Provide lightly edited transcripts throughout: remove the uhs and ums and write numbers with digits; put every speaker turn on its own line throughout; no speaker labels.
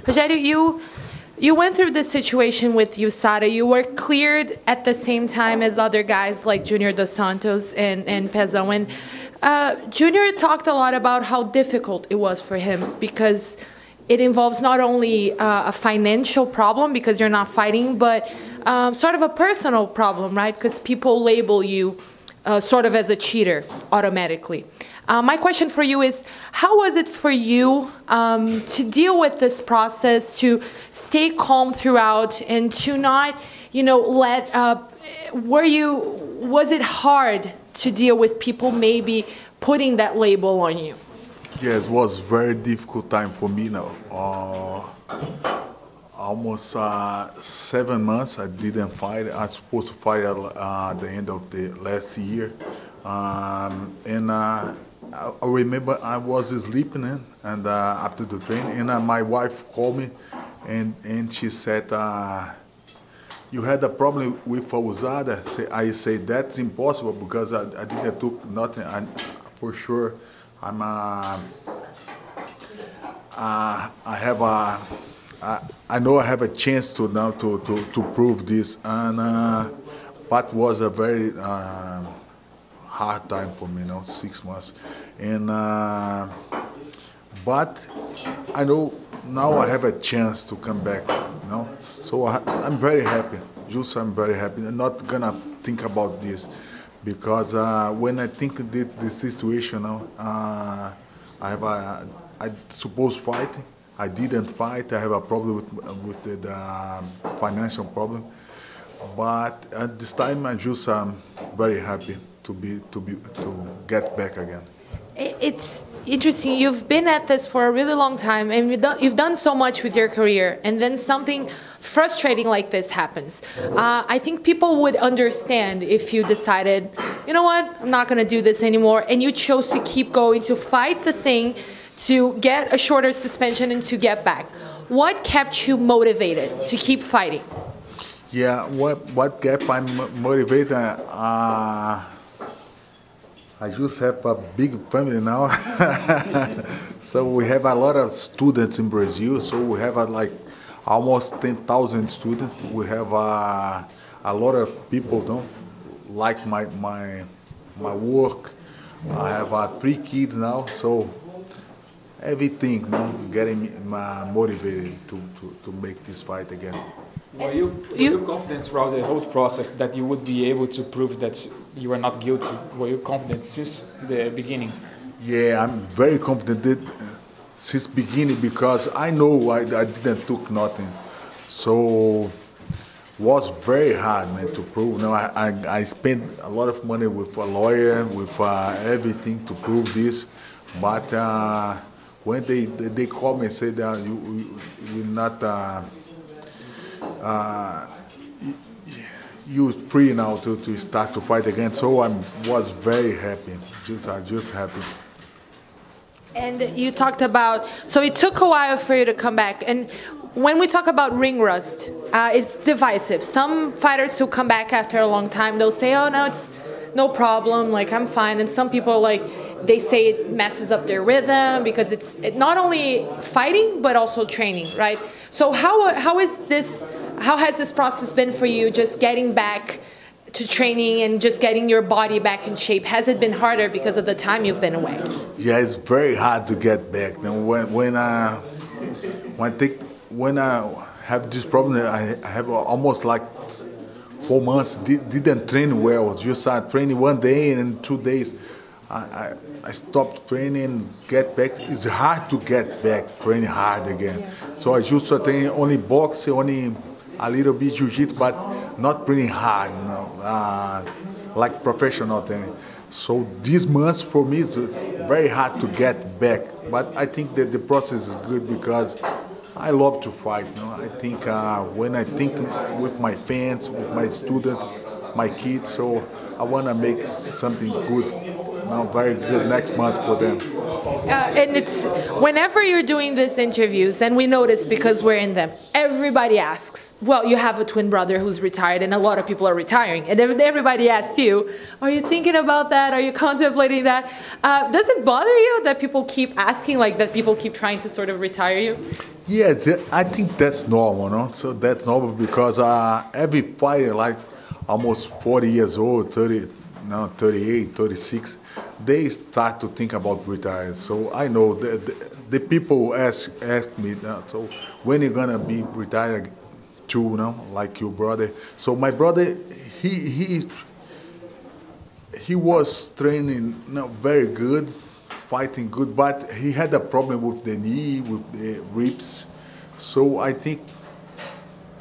Rogerio, you went through this situation with USADA. You were cleared at the same time as other guys like Junior Dos Santos and Pezão. And Junior talked a lot about how difficult it was for him because it involves not only a financial problem because you're not fighting, but sort of a personal problem, right? Because people label you sort of as a cheater automatically. My question for you is, how was it for you to deal with this process, to stay calm throughout, and to not, was it hard to deal with people maybe putting that label on you?
Yes, it was a very difficult time for me now. Almost 7 months I didn't fight. I was supposed to fight at the end of the last year. I remember I was sleeping and after the training, and my wife called me and she said, you had a problem with USADA. I said, that's impossible because I didn't took nothing. For sure, I know I have a chance to now to prove this, and but was a very hard time for me, 6 months, and but I know now I have a chance to come back, So I'm very happy. I'm very happy. I'm not gonna think about this because when I think the situation now, I suppose fight. I didn't fight. I have a problem with the financial problem, but at this time I'm very happy to get back again.
It's interesting. You've been at this for a really long time, and you've done so much with your career, and then something frustrating like this happens. I think people would understand if you decided, you know what, I'm not going to do this anymore, and you chose to keep going, to fight the thing, to get a shorter suspension and to get back. What kept you motivated to keep fighting?
Yeah, what kept me motivated? I just have a big family now. So we have a lot of students in Brazil. So we have like almost 10,000 students. We have a lot of people like my work. I have 3 kids now, so everything getting me motivated to make this fight again.
Were you confident throughout the whole process that you would be able to prove that you were not guilty? Were you confident since the beginning?
Yeah, I'm very confident since beginning because I know I didn't took nothing. So it was very hard, man, to prove. I spent a lot of money with a lawyer, with everything to prove this, but when they called me and said that you will not. You're free now to start to fight again. So I was very happy, just happy.
And you talked about, so it took a while for you to come back. And when we talk about ring rust, it's divisive. Some fighters who come back after a long time, they'll say, oh, no, it's no problem, like I'm fine. And some people, like, they say it messes up their rhythm because it's not only fighting, but also training, right? So how has this process been for you, just getting back to training and just getting your body back in shape? Has it been harder because of the time you've been away?
Yeah, it's very hard to get back. Now, when I have this problem, I have almost like 4 months didn't train well. Just training 1 day and in 2 days I stopped training, get back. It's hard to get back, training hard again. Yeah. So I just train only boxing, only a little bit jiu-jitsu, but not training hard, like professional training. So these months for me is very hard to get back. But I think that the process is good because I love to fight. I think when I think with my fans, with my students, my kids, so I want to make something good, very good next month for them.
And it's whenever you're doing these interviews, and we notice because we're in them, everybody asks, well, you have a twin brother who's retired, and a lot of people are retiring, and everybody asks you, are you thinking about that? Are you contemplating that? Does it bother you that people keep asking, like that people keep trying to sort of retire you?
Yeah, I think that's normal, no? So that's normal because every fighter, like almost 40 years old, 30, now 38, 36, they start to think about retiring. So I know the people ask me, so when you gonna be retired too, you know, like your brother. So my brother, he was training, you know, very good, fighting good, but he had a problem with the knee, with the ribs. So I think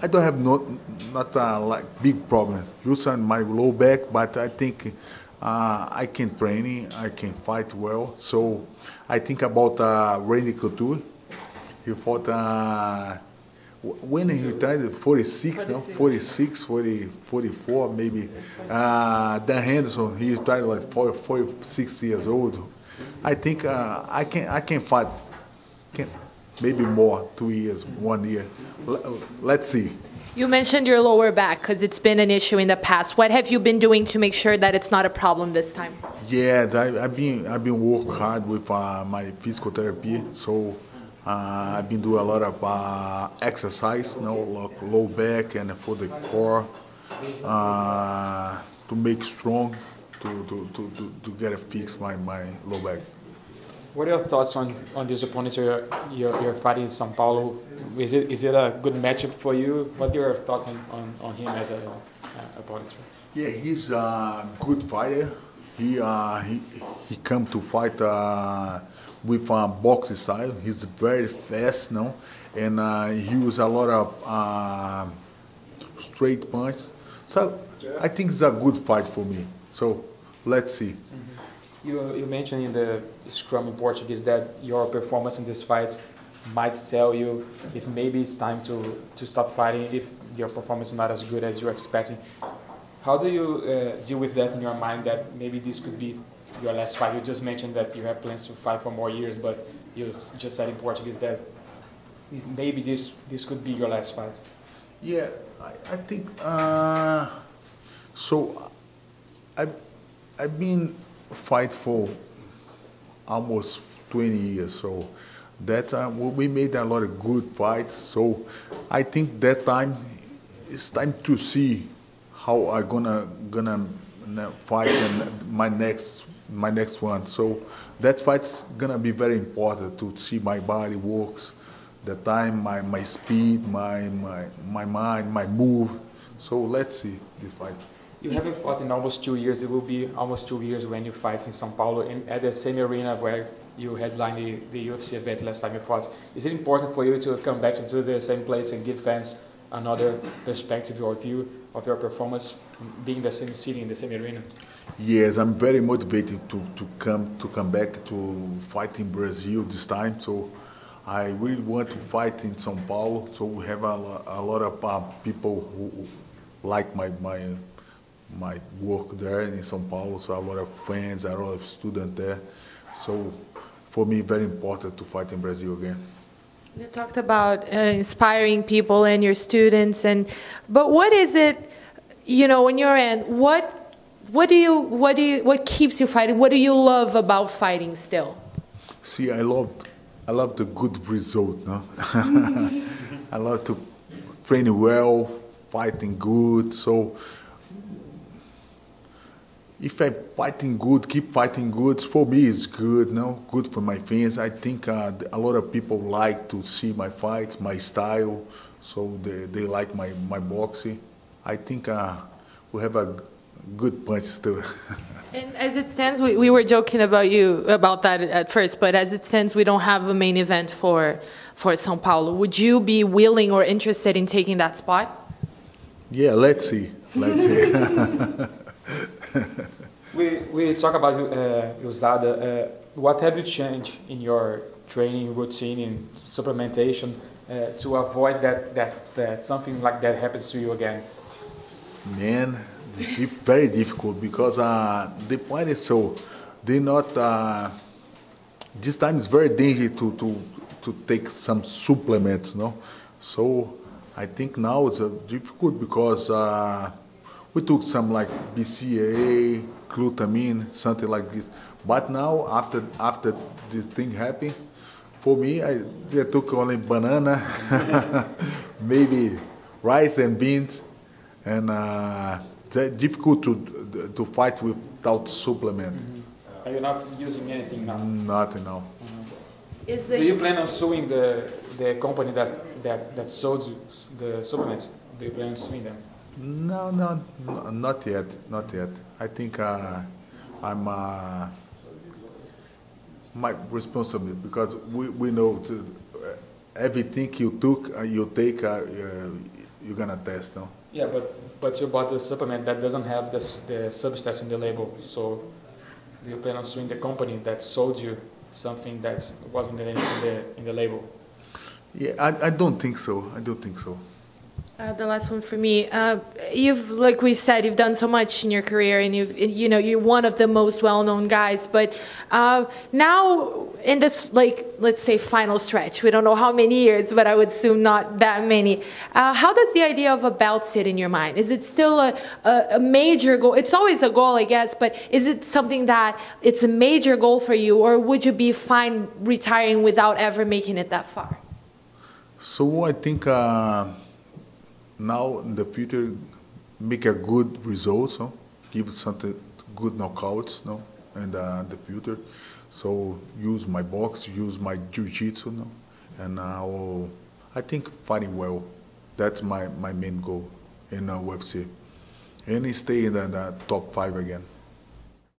I don't have not like big problem. Just on my low back, but I think I can train, I can fight well. So I think about Randy Couture. He fought when he retired at 46, no, 46, 44 maybe. Dan Henderson, he retired like 46 years old. I think I can fight. Maybe more, 2 years, 1 year. Let's see.
You mentioned your lower back because it's been an issue in the past. What have you been doing to make sure that it's not a problem this time?
Yeah, I've been working hard with my physical therapy. So I've been doing a lot of exercise, you know, like low back and for the core to make strong, to get a fix my low back.
What are your thoughts on this opponent you're fighting in São Paulo? Is it a good matchup for you? What are your thoughts on him as an opponent?
Yeah, he's a good fighter. He come to fight with boxing style. He's very fast, no, and he uses a lot of straight punches. So I think it's a good fight for me. So let's see.
Mm-hmm. You mentioned in the scrum in Portuguese that your performance in this fight might tell you if maybe it's time to stop fighting if your performance is not as good as you're expecting. How do you deal with that in your mind that maybe this could be your last fight? You just mentioned that you have plans to fight for more years, but you just said in Portuguese that maybe this could be your last fight.
Yeah, I think so. I've been fight for almost 20 years, so that we made a lot of good fights. So I think that time it's time to see how I gonna fight in my next one. So that fight's gonna be very important to see my body works, the time, my speed, my mind, my move. So let's see this fight.
You haven't fought in almost 2 years. It will be almost 2 years when you fight in São Paulo at the same arena where you headlined the UFC event last time you fought. Is it important for you to come back to the same place and give fans another perspective or view of your performance, being the same city in the same arena?
Yes, I'm very motivated to come back to fight in Brazil this time. So I really want to fight in São Paulo. So we have a lot of people who like my work there in São Paulo, so a lot of friends, a lot of students there. So for me, very important to fight in Brazil again.
You talked about inspiring people and your students, but what is it, you know, on your end? What keeps you fighting? What do you love about fighting still?
See, I love the good result. No, I love to train well, fighting good. So if I'm fighting good, keep fighting good, for me it's good, no? Good for my fans. I think a lot of people like to see my fights, my style, so they like my boxing. I think we have a good punch too.
And as it stands, we were joking about that at first, but as it stands, we don't have a main event for São Paulo. Would you be willing or interested in taking that spot?
Yeah, let's see. Let's see.
We talk about USADA. What have you changed in your training routine, in supplementation, to avoid that something like that happens to you again?
Man, it's very difficult because the point is so they this time it's very dangerous to take some supplements, no? So I think now it's difficult because we took some like BCAA, glutamine, something like this. But now after this thing happened, for me, I took only banana, maybe rice and beans, and it's difficult to fight without supplement.
Are you not using anything now?
Nothing now.
Do you plan on suing the company that sold you the supplements? Do you plan on suing them?
No, not yet, not yet. I think I'm my responsibility because we know everything you take, you're gonna test, no?
Yeah, but you bought the supplement that doesn't have the substance in the label. So do you plan on suing the company that sold you something that wasn't in the label?
Yeah, I don't think so. I don't think so.
The last one for me. You've, like we've said, you've done so much in your career, and you're one of the most well-known guys. But now in this, like, let's say, final stretch, we don't know how many years, but I would assume not that many. How does the idea of a belt sit in your mind? Is it still a major goal? It's always a goal, I guess, but is it something that it's a major goal for you, or would you be fine retiring without ever making it that far?
So I think. Now in the future, make a good result, no? Give something good knockouts, no? And the future, so use my box, use my jiu-jitsu, no? And I think fighting well. That's my main goal in UFC, and stay in the top 5 again.